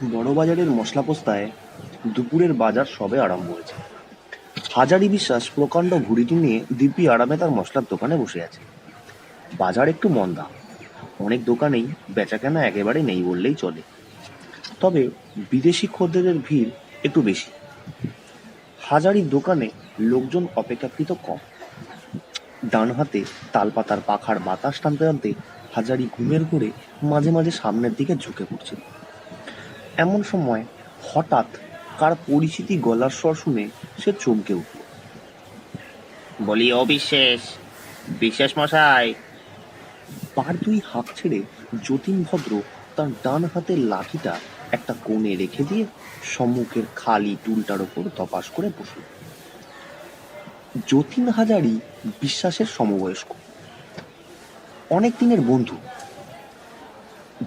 বড়বাজারের মশলাপোস্তায় দুপুরের বাজার সবে আরম্ভ হয়েছে। হাজারি বিশ্বাস প্রকাণ্ড ভুঁড়িটি নিয়ে দিব্যি আরামে তার মশলার দোকানে বসে আছে। বাজার একটু মন্দা, অনেক দোকানেই বেচাকেনা একেবারে নেই বললেই চলে। তবে বিদেশি খদ্দেরের ভিড় একটু বেশি। হাজারির দোকানে লোকজন অপেক্ষাকৃত কম। ডান হাতে তালপাতার পাখার বাতাস টানতে টানতে হাজারি ঘুমের ঘোরে মাঝে মাঝে সামনের দিকে ঝুঁকে পড়ছে। এমন সময় হঠাৎ কার পরিচিতি গলার স্বর শুনে সে চমকে উঠল। বলি, ও বিশেষ বিশেষ মশাই। পার দুই হাঁক ছেড়ে যতীন ভদ্র তার ডান হাতের লাঠিটা একটা কোণে রেখে দিয়ে সম্মুখের খালি টুলটার ওপর তপাস করে বসল। যতীন হাজারি বিশ্বাসের সমবয়স্ক, অনেক দিনের বন্ধু।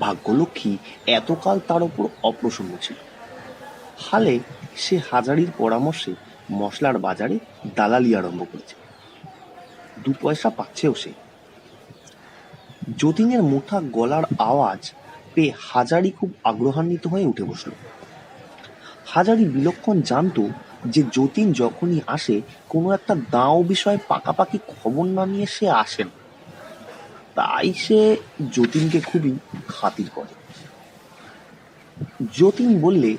ভাগ্যলক্ষ্মী এতকাল তার ওপর অপ্রসন্ন ছিল। হালে সে হাজারির পরামর্শে মশলার বাজারে দালালি আরম্ভ করেছে। 2 পয়সা পাচ্ছেও সে। যতীনের মোটা গলার আওয়াজ পেয়ে হাজারি খুব আগ্রহান্বিত হয়ে উঠে বসল। হাজারি বিলক্ষণ জানতো যে যতীন যখনই আসে কোনো একটা দাও বিষয়ে পাকাপাকি খবর না নিয়ে সে আসে না। তাই সে যতীনকে খুবই খাতির করে। যতীন বললে,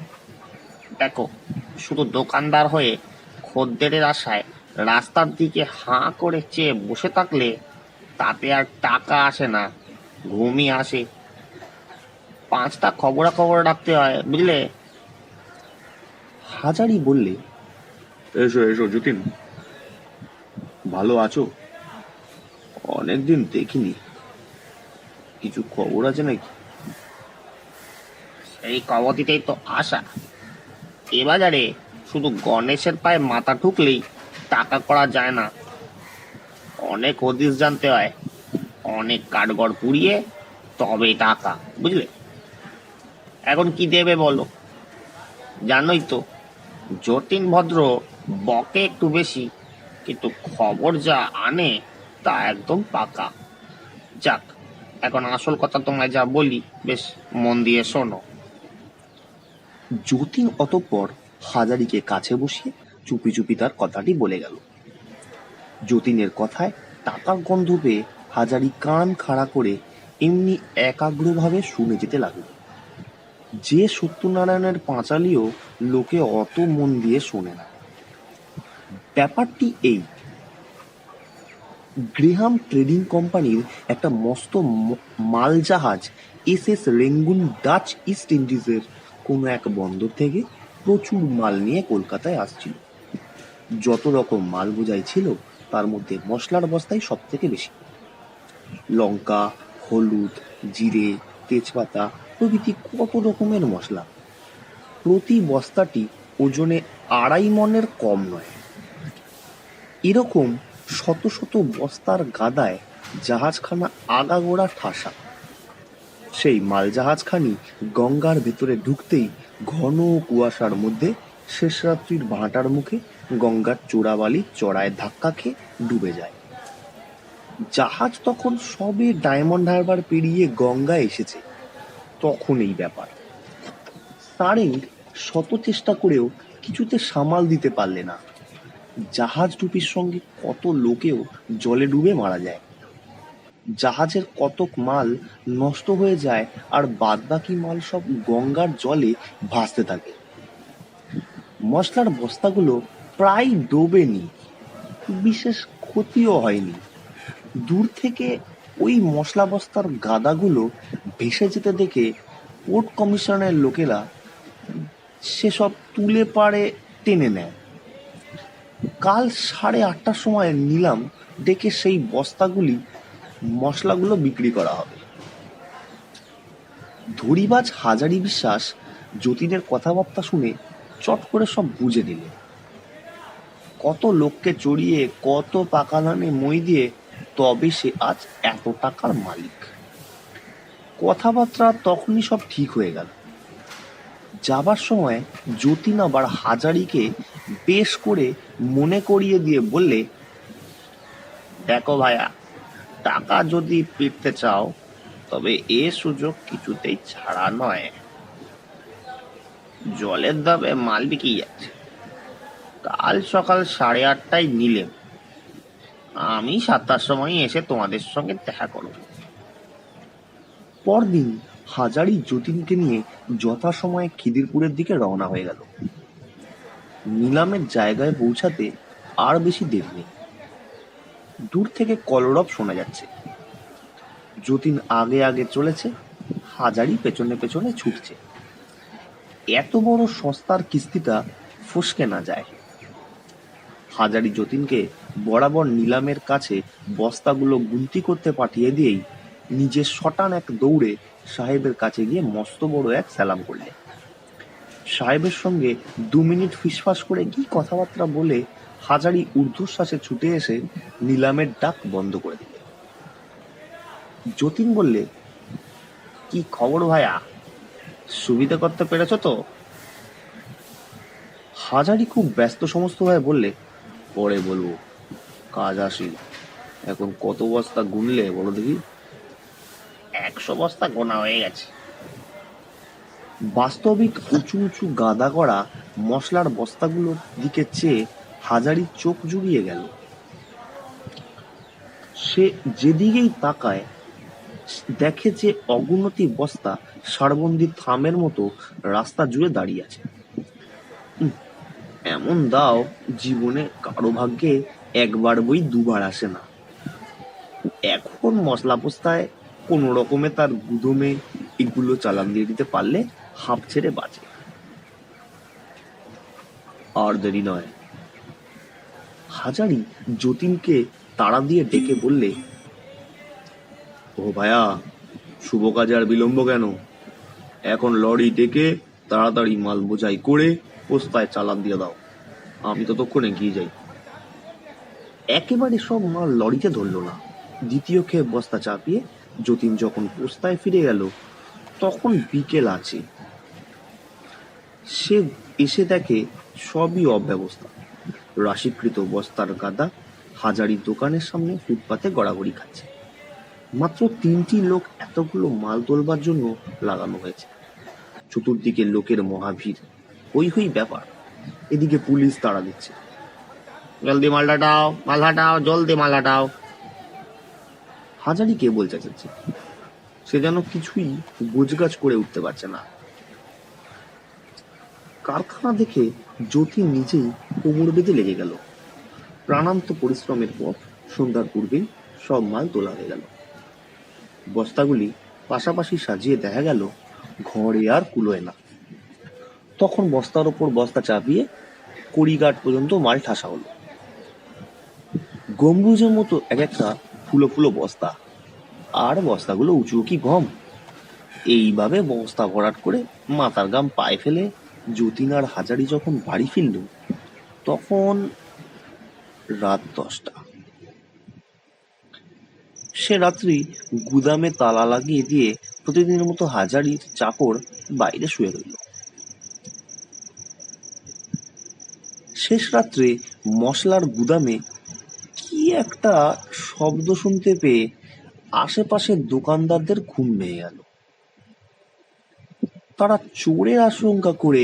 দেখো, শুধু দোকানদার হয়ে খদ্দেরের আশায় রাস্তার দিকে হাঁ করে চেয়ে বসে থাকলে তাতে আর টাকা আসে না, ঘুমই আসে। 5টা খবরাখবর রাখতে হয়, বুঝলে? হাজারি বললে, এসো এসো যতীন, ভালো আছো? অনেকদিন দেখিনি, কিছু খবর আছে নাকি? এই খবর দিতেই তো আশা। এ বাজারে শুধু গণেশের পায়ে মাথা ঠুকলেই টাকা করা যায় না। অনেক হদিস জানতে হয়, অনেক কাঠগড় পুড়িয়ে তবে টাকা, বুঝলে? এখন কি দেবে বলো? জানোই তো, যতীন ভদ্র বকে একটু বেশি, কিন্তু খবর যা আনে তা একদম পাকা। যাক, এখন আসল কথা তোমায় যা বলি, বেশ মন দিয়ে শোনো। যতীন অতঃপর হাজারিকে কাছে বসিয়ে চুপি চুপি তার কথাটি বলে গেল। যতীনের কথায় টাকার গন্ধ পেয়ে হাজারি কান খাড়া করে এমনি একাগ্রভাবে শুনে যেতে লাগলো। যে সত্যনারায়ণের পাঁচালিও লোকে অত মন দিয়ে শোনে না। ব্যাপারটি এই, গ্রেহাম ট্রেডিং কোম্পানির একটা মস্ত মাল জাহাজ SS রেঙ্গুন ডাচ ইস্ট ইন্ডিজের কোনো এক বন্দর থেকে প্রচুর মাল নিয়ে কলকাতায় আসছিল। যত রকম মাল বোঝাই ছিল তার মধ্যে মশলার বস্তাই সব থেকে বেশি। লঙ্কা, হলুদ, জিরে, তেজপাতা প্রভৃতি কত রকমের মশলা। প্রতি বস্তাটি ওজনে 2.5 মণের কম নয়। এরকম শত শত বস্তার গাদায় জাহাজখানা আগাগোড়া ঠাসা। সেই মালজাহাজখানি গঙ্গার ভেতরে ঢুকতেই ঘন কুয়াশার মধ্যে শেষ রাত্রির ভাঁটার মুখে গঙ্গার চোরাবালি চড়ায় ধাক্কা খেয়ে ডুবে যায়। জাহাজ তখন সবে ডায়মন্ড হারবার পেরিয়ে গঙ্গায় এসেছে, তখন এই ব্যাপার। সারেং শত চেষ্টা করেও কিছুতে সামাল দিতে পারলে না। জাহাজ ডুবির সঙ্গে কত লোকেও জলে ডুবে মারা যায়। জাহাজের কতক মাল নষ্ট হয়ে যায় আর বাদবাকি মাল সব গঙ্গার জলে ভাসতে থাকে। মশলার বস্তাগুলো প্রায় ডোবেনি, বিশেষ ক্ষতিও হয়নি। দূর থেকে ওই মশলা বস্তার গাদাগুলো ভেসে যেতে দেখে পোর্ট কমিশনের লোকেরা সেসব তুলে পাড়ে টেনে নেয়। কাল 8:30টার সময় নিলাম ডেকে সেই বস্তাগুলি মশলাগুলো বিক্রি করা হবে। ধরিবাজ হাজারি বিশ্বাস যতীনের কথাবার্তা শুনে চট করে সব বুঝে নিলে। কত লোককে চড়িয়ে কত পাকানানে মই দিয়ে তবে সে আজ এত টাকার মালিক। কথাবার্তা তখনই সব ঠিক হয়ে গেল। যাবার সময় যতীন আবার হাজারিকে বেশ করে মনে করিয়ে দিয়ে বললে, দেখো ভাইয়া, টাকা যদি ফিরতে চাও তবে এ সুযোগ কিছুতেই ছাড়া নয়। জলের দামে মাল বিক্রি যাচ্ছে। কাল সকাল 8:30টায় নিলেম। আমি 7টার সময় এসে তোমাদের সঙ্গে দেখা করব। পরদিন হাজারি যতীনকে নিয়ে যথাসময়ে খিদিরপুরের দিকে রওনা হয়ে গেল। নিলামের জায়গায় পৌঁছাতে আর বেশি দেরি নেই। দূর থেকে কলরব শোনা যাচ্ছে। যতীন আগে আগে চলেছে, হাজারি পেছনে পেছনে ছুটছে। এত বড় সস্তার কিস্তিটা ফসকে না যায়। হাজারি যতীনকে বরাবর নিলামের কাছে বস্তাগুলো গুনতি করতে পাঠিয়ে দিয়েই নিজের শটান এক দৌড়ে সাহেবের কাছে গিয়ে মস্ত বড় এক সালাম করলে। সাহেবের সঙ্গে 2 মিনিট ফিসফাস করে কি কথাবার্তা বলে হাজারি ঊর্ধ্বশ্বাসে ছুটে এসে নিলামের ডাক বন্ধ করে দিল। যতীন বললে, কি খবর ভাইয়া, সুবিধা করতে পেরেছ তো? হাজারি খুব ব্যস্ত সমস্ত ভাবে বললে, পরে বলবো, কাজ আসি। এখন কত বস্তা গুনলে বলো দেখি? 100 বস্তা গোনা হয়ে গেছে। বাস্তবিক উঁচু উঁচু গাদা করা মশলার বস্তাগুলোর দিকে চেয়ে হাজারি চোখ জুড়িয়ে গেল। সে যেদিকেই তাকায় দেখে যে অগুনতি বস্তা সারবন্দি থামের মতো রাস্তা জুড়ে দাঁড়িয়ে আছে। এমন দাও জীবনে কারো ভাগ্যে একবার বই দুবার আসে না। এখন মশলা পোস্তায় কোন রকমে তার গুদমে এগুলো চালান দিয়ে দিতে পারলে হাঁপ ছেড়ে বাঁচে। আর দেরি নয়। হাজারি যতীনকে তাড়া দিয়ে ডেকে বললে, ও ভাইয়া, শুভ কাজে আর বিলম্ব কেন? এখন লরি ডেকে তাড়াতাড়ি মাল বোঝাই করে পোস্তায় চালান দিয়ে দাও, আমি ততক্ষণে গিয়ে যাই। একেবারে সব মাল লরিতে ধরল না। দ্বিতীয় খেয়ে বস্তা চাপিয়ে যতীন যখন পোস্তায় ফিরে গেল তখন বিকেল আছে। সে এসে দেখে সবই অব্যবস্থা। রাশিকৃত বস্তার গাদা হাজারি দোকানের সামনে ফুটপাতে গড়াগড়ি খাচ্ছে। মাত্র 3টি লোক এতগুলো মাল তোলবার জন্য লাগানো হয়েছে। চতুর্দিকে লোকের মহাভিড়, হই হই ব্যাপার। এদিকে পুলিশ তাড়া দিচ্ছে, জলদি মাল হাটাও, মাল হাটাও, জলদি মাল হাটাও। হাজারি কে বলতে চাচ্ছে, সে যেন কিছুই গোছগাছ করে উঠতে পারছে না। কারখানা দেখে যতীন নিজেই কোমর বেঁধে লেগে গেল। প্রাণান্ত পরিশ্রমের পর সন্ধ্যার পূর্বেই সব মাল তোলা হয়ে গেল। বস্তাগুলি পাশাপাশি সাজিয়ে দেখা গেল ঘরে আর কুলোয় না। তখন বস্তার ওপর বস্তা চাপিয়ে কড়িঘাট পর্যন্ত মাল ঠাসা হলো। গম্বুজের মতো এক একটা ফুলো ফুলো বস্তা, আর বস্তাগুলো উঁচু কি গম। এইভাবে বস্তা ভরাট করে মাথার গাম পায়ে ফেলে যতীন আর হাজারি যখন বাড়ি ফিরল তখন রাত 10টা। সে রাত্রি গুদামে তালা লাগিয়ে দিয়ে প্রতিদিনের মতো হাজারির চাকর বাইরে শুয়ে রইল। শেষ রাত্রে মশলার গুদামে কি একটা শব্দ শুনতে পেয়ে আশেপাশের দোকানদারদের ঘুম ভেঙে গেল। তারা চোরের আশঙ্কা করে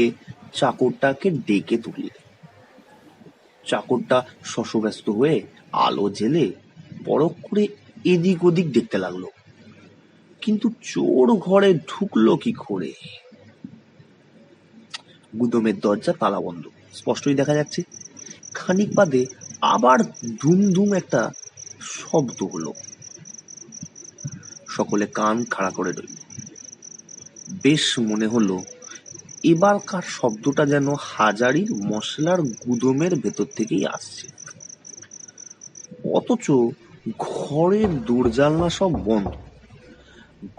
চাকরটাকে ডেকে তুললে। চাকরটা শশব্যস্ত হয়ে আলো জেলে পরখ করে এদিক ওদিক দেখতে লাগলো, কিন্তু চোর ঘরে ঢুকলো কি করে? গুদমের দরজা তালা বন্ধ, স্পষ্টই দেখা যাচ্ছে। খানিক বাদে আবার ধুম ধুম একটা শব্দ হলো। সকলে কান খাড়া করে রইল। বেশ মনে হলো এবারকার শব্দটা যেন হাজারির মশলার গুদমের ভেতর থেকেই আসছে। অথচ ঘরের দরজালনা সব বন্ধ,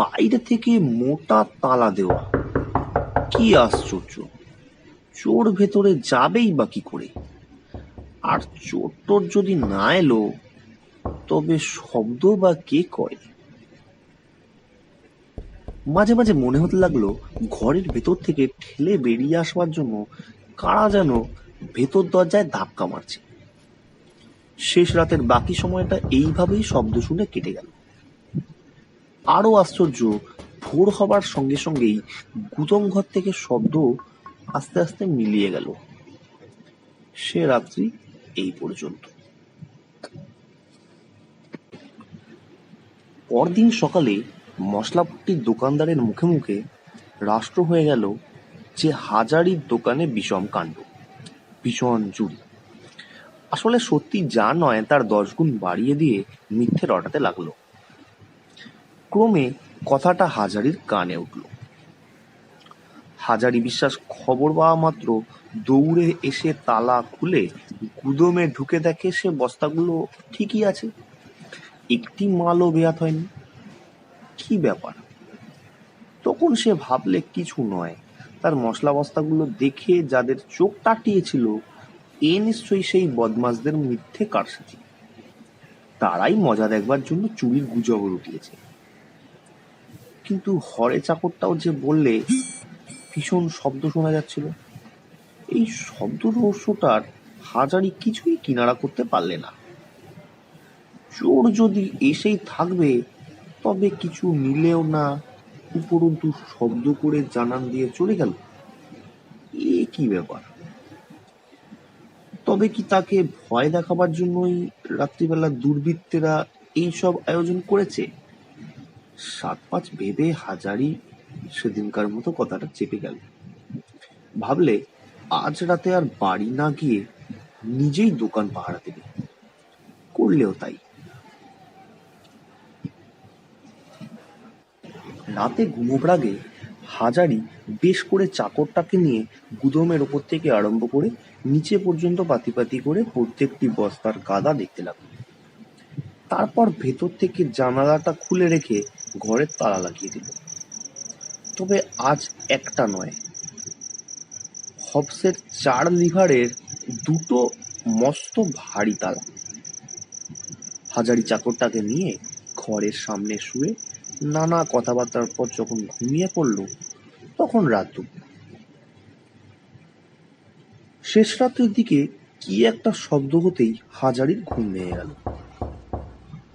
বাইরে থেকে মোটা তালা দেওয়া। কি আশ্চর্য! চোর ভেতরে যাবেই বা কি করে? আর চোর টোর যদি না এলো তবে শব্দ বা কে করে? মাঝে মাঝে মনে হতে লাগলো ঘরের ভেতর থেকে ঠেলে বেরিয়ে আসবার জন্য কারা যেন ভেতর দরজায় ধাক্কা মারছে। শেষ রাতের বাকি সময়টা এইভাবেই শব্দ শুনে কেটে গেল। আরো আশ্চর্য, ভোর হবার সঙ্গে সঙ্গেই গুদম ঘর থেকে শব্দ আস্তে আস্তে মিলিয়ে গেল। সে রাত্রি এই পর্যন্ত। পরদিন সকালে মশলাপট্টির দোকানদারের মুখে মুখে রাষ্ট্র হয়ে গেল যে হাজারির দোকানে বিষম কাণ্ড, ভীষণ চুরি। আসলে সত্যি যা নয় তার 10 গুণ বাড়িয়ে দিয়ে মিথ্যে রটাতে লাগলো। ক্রমে কথাটা হাজারির কানে উঠল। হাজারি বিশ্বাস খবর পাওয়া মাত্র দৌড়ে এসে তালা খুলে গুদোমে ঢুকে দেখে সে বস্তাগুলো ঠিকই আছে, একটি মালও বেয়াত হয়নি। কি ব্যাপার? তখন সে ভাবলে কিছু নয়, তার মশলা বস্তাগুলো দেখে যাদের চোখ টাটিয়েছিল এ নিশ্চয়ই সেই বদমাশদের মিথ্যে কারসাজি। তারাই মজা দেখবার জন্য চুরির গুজব রটিয়েছে। কিন্তু হরে চাকরটাও যে বললে ভীষণ শব্দ শোনা যাচ্ছিল। এই শব্দ রহস্যটার হাজারি কিছুই কিনারা করতে পারলে না। চোর যদি এসেই থাকবে তবে কিছু নিলেও না, উপরন্তু শব্দ করে জানান দিয়ে চলে গেল। এ কি ব্যাপার? তবে কি তাকে ভয় দেখাবার জন্যই রাত্রিবেলা দুর্বৃত্তেরা এইসব আয়োজন করেছে? 7-5 ভেবে হাজারি সেদিনকার মতো কথাটা চেপে গেল। ভাবলে আজ রাতে আর বাড়ি না গিয়ে নিজেই দোকান পাহারা দেবে। করলেও তাই। রাতে ঘুমোবার আগে হাজারি বেশ করে চাকরটাকে নিয়ে গুদোমের ওপর থেকে আরম্ভ করে নিচে পর্যন্ত পাতি পাতি করে প্রত্যেকটি বস্তার গাদা দেখতে লাগলো। তারপর ভেতর থেকে জানালাটা খুলে রেখে ঘরের তালা লাগিয়ে দিল। তবে আজ একটা নয়, হবসের 4 লিভারের 2টো মস্ত ভারী তালা। হাজারি চাকরটাকে নিয়ে ঘরের সামনে শুয়ে নানা কথাবার্তার পর যখন ঘুমিয়ে পড়ল তখন রাত 2। শেষ রাত্রির দিকে কি একটা শব্দ হতেই হাজারির ঘুম ভেঙে গেল।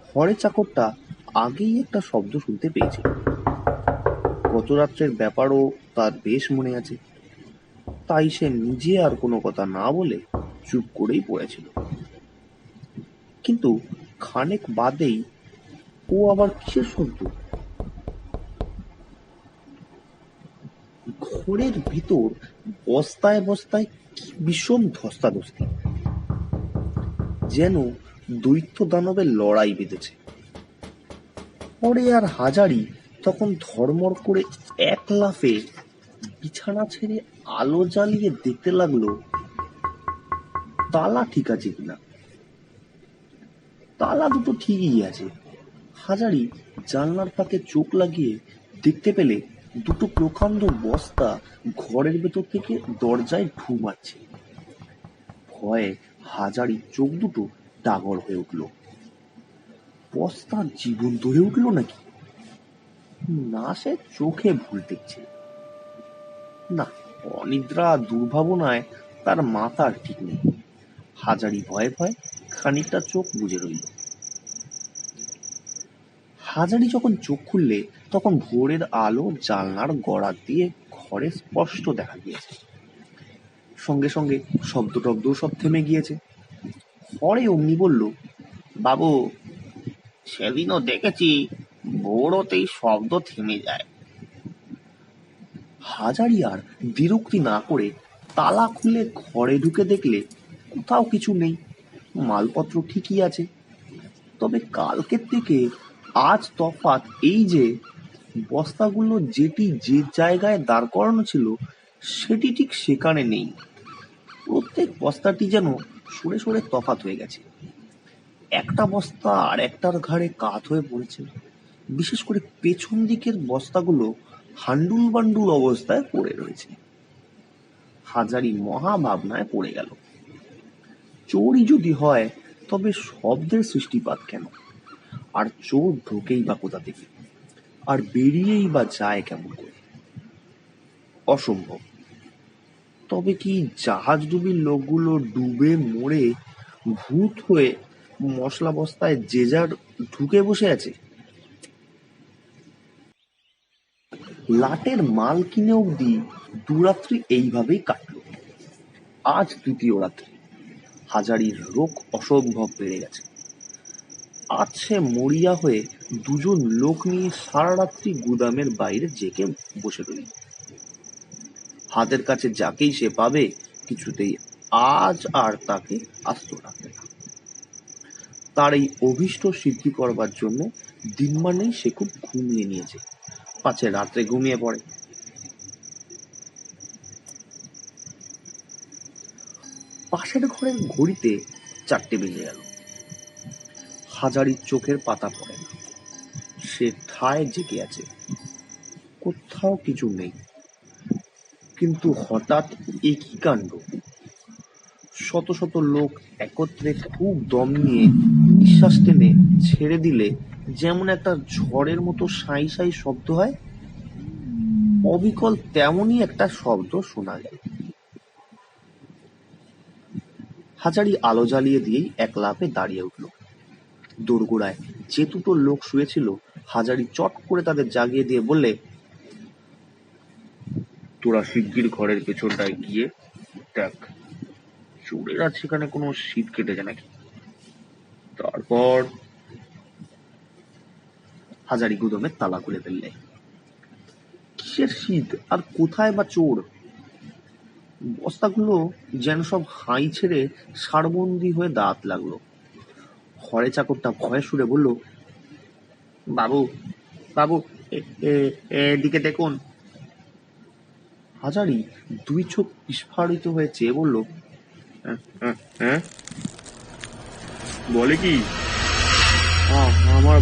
হরে চাকরটা আগেই একটা শব্দ শুনতে পেয়েছিল। গত রাত্রের ব্যাপারও তার বেশ মনে আছে, তাই সে নিজে আর কোনো কথা না বলে চুপ করেই পড়েছিল। কিন্তু খানেক বাদেই ও আবার কিসের শব্দ? ঘরের ভিতর বস্তায় বস্তায় কি বিষম ধস্তাধস্তি, যেন দৈত্য দানবের লড়াই বেঁধেছে। পরে আর হাজারি তখন ধর্মর করে এক লাফে বিছানা ছেড়ে আলো জ্বালিয়ে দেখতে লাগলো তালা ঠিক আছে কিনা। তালা দুটো ঠিকই আছে। হাজারি জানলার ফাঁকে চোখ লাগিয়ে দেখতে পেলে 2টো প্রকাণ্ড বস্তা ঘরের ভেতর থেকে দরজায় ঢু মারছে। ভয়ে হাজারি চোখ দুটো ডাগর হয়ে উঠল। বস্তা জীবন ধরে উঠল নাকি? না, সে চোখে ভুল দেখছে না, অনিদ্রা দুর্ভাবনায় তার মাথার ঠিক নেই। হাজারি ভয়ে ভয়ে খানিকটা চোখ বুজে রইল। হাজারি যখন চোখ খুললে তখন ভোরের আলো জানলার গড়াত দিয়ে ঘরে স্পষ্ট দেখা গিয়েছে। সঙ্গে সঙ্গে শব্দ টব্দ সব থেমে গিয়েছে। হরে অমনি বলল, বাবু, সেদিনও দেখেছি ভোর হতেই শব্দ থেমে যায়। হাজারি আর বিরক্তি না করে তালা খুলে ঘরে ঢুকে দেখলে কোথাও কিছু নেই, মালপত্র ঠিকই আছে। তবে কালকের থেকে আজ তফাৎ এই যে বস্তাগুলো যেটি যে জায়গায় দাঁড় করানো ছিল সেটি ঠিক সেখানে নেই। প্রত্যেক বস্তাটি যেন সরে সরে তফাৎ হয়ে গেছে। একটা বস্তা আর একটার ঘাড়ে কাত হয়ে পড়েছে। বিশেষ করে পেছন দিকের বস্তাগুলো হান্ডুল বান্ডুল অবস্থায় পড়ে রয়েছে। হাজারি মহা ভাবনায় পড়ে গেল। চোরই যদি হয় তবে শব্দের সৃষ্টিপাত কেন? আর চোর ঢোকেই বা কোথা থেকে? আর বেরিয়েই বা যায় কেমন করে? অসম্ভব। তবে কি জাহাজডুবির লোকগুলো ডুবে মরে ভূত হয়ে মশলা বস্তায় যে যার ঢুকে বসে আছে? লাটের মাল কিনে অবধি দুরাত্রি এইভাবেই কাটল। আজ তৃতীয় রাত্রি। হাজারির রোগ অসম্ভব বেড়ে গেছে। আজ সে মরিয়া হয়ে দুজন লোক নিয়ে সারা রাত্রি গুদামের বাইরে জেগে বসে রইল। হাতের কাছে যাকেই সে পাবে কিছুতেই আজ আর তাকে আস্ত রাখবে না। তার এই অভীষ্ট সিদ্ধি করবার জন্য দিনমানেই সে খুব ঘুমিয়ে নিয়েছে, পাছে রাত্রে ঘুমিয়ে পড়ে। পাশের ঘরের ঘড়িতে 4টে বেজে গেল। হাজারির চোখের পাতা পড়ে না। সে ঠায় জেগে আছে, কোথাও কিছু নেই। কিন্তু হঠাৎ একই কাণ্ড। শত শত লোক একত্রে খুব দম নিয়ে নিঃশ্বাস টেনে ছেড়ে দিলে যেমন একটা ঝড়ের মতো সাঁই সাঁই শব্দ হয়, অবিকল তেমনই একটা শব্দ শোনা গেল। হাজারি আলো জ্বালিয়ে দিয়েই এক লাফে দাঁড়িয়ে উঠল। দোরগোড়ায় যে দুটো লোক শুয়েছিল হাজারি চট করে তাদের জাগিয়ে দিয়ে বললে, তোরা শিগগির ঘরের পেছনটায় গিয়ে দেখ চোরেরা সেখানে কোনো শীত কেটেছে নাকি। তারপর হাজারি গুদমের তালা খুলে ফেললে। কিসের শীত আর কোথায় বা চোর? বস্তাগুলো যেন সব হাই ছেড়ে সারবন্দি হয়ে দাঁত লাগলো। ঘরে চাকরটা ভয়ে সুরে বলল, বাবু বাবু এদিকে দেখুন। হাজারি দুই চোখ বিস্ফারিত হয়ে চেয়ে বলল, হ্যাঁ বলে কি? আমার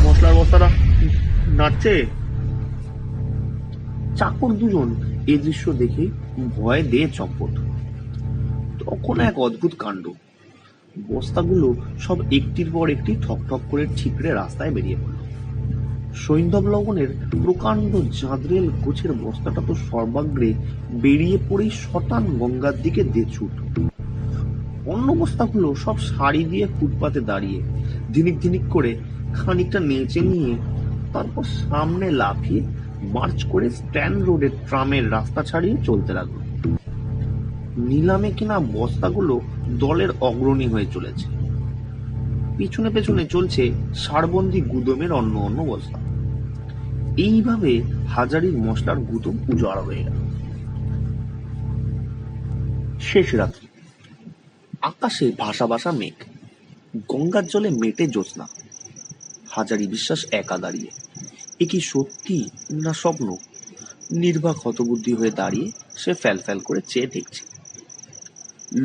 মশলার বস্তাটা নাচছে। চাকর দুজন এই দৃশ্য দেখে ভয় দিয়ে চম্পট। তখন এক অদ্ভুত কাণ্ড। বস্তাগুলো সব একটির পর একটি ঠক ঠক করে ঠিকরে রাস্তায় বেরিয়ে পড়ল। সৈন্ধব লবণের প্রকাণ্ড জাঁদরেল গোছের বস্তাটা তো সর্বাগ্রে বেরিয়ে পড়েই শটান গঙ্গার দিকে ছুট। অন্য বস্তাগুলো সব সারি দিয়ে ফুটপাতে দাঁড়িয়ে ধিনিক ধিনিক করে খানিকটা নেচে নিয়ে তারপর সামনে লাফিয়ে মার্চ করে স্ট্যান্ড রোডের ট্রামের রাস্তা ছাড়িয়ে চলতে লাগলো। নিলামে কিনা বস্তাগুলো দলের অগ্রণী হয়ে চলেছে। পিছনে পেছনে চলছে সারবন্দি গুদমের অন্য বস্তা। এইভাবে হাজারির মশলার গুদম উজাড় হয়ে গেল। শেষ রাত্রি। আকাশে ভাসা ভাসা মেঘ, গঙ্গার জলে মেটে জ্যোৎস্না। হাজারি বিশ্বাস একা দাঁড়িয়ে। এ কি সত্যি না স্বপ্ন? নির্বাক হতবুদ্ধি হয়ে দাঁড়িয়ে সে ফ্যাল ফ্যাল করে চেয়ে দেখছে।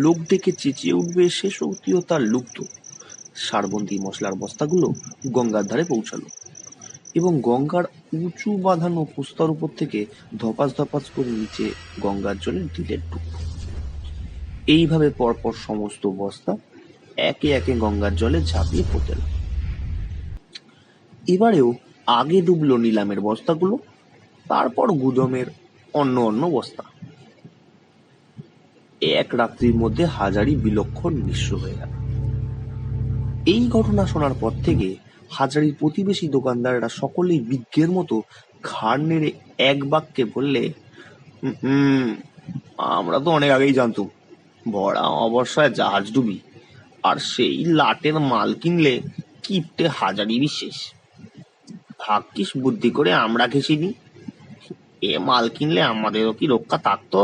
লোক দেখে চেঁচিয়ে উঠবে সে শক্তিও তার লুপ্ত। সারবন্দি মশলার বস্তাগুলো গঙ্গার ধারে পৌঁছালো এবং গঙ্গার উঁচু বাঁধানো পোস্তার উপর থেকে ধপাস ধপাস করে নিচে গঙ্গার জলে দিলে ডুব। এইভাবে পরপর সমস্ত বস্তা একে একে গঙ্গার জলে ঝাঁপিয়ে পড়তে লাগলো। এবারেও আগে ডুবলো নিলামের বস্তাগুলো, তারপর গুদমের অন্য বস্তা। এক রাত্রির মধ্যে হাজারি বিলক্ষণ নিঃস্ব হয়ে গেল। এই ঘটনা শোনার পর থেকে হাজারির প্রতিবেশী দোকানদারেরা সকলেই বিজ্ঞের মতো ঘাড় নেড়ে এক বাক্যে বললে, আমরা তো অনেক আগেই জানতুম ভরা অবস্থায় জাহাজ ডুবি, আর সেই লাটের মাল কিনলে কিপটে হাজারি বিশেষ। ভাগ্যিস বুদ্ধি করে আমরা ঘেঁষিনি, এ মাল কিনলে আমাদেরও কি রক্ষা থাকতো।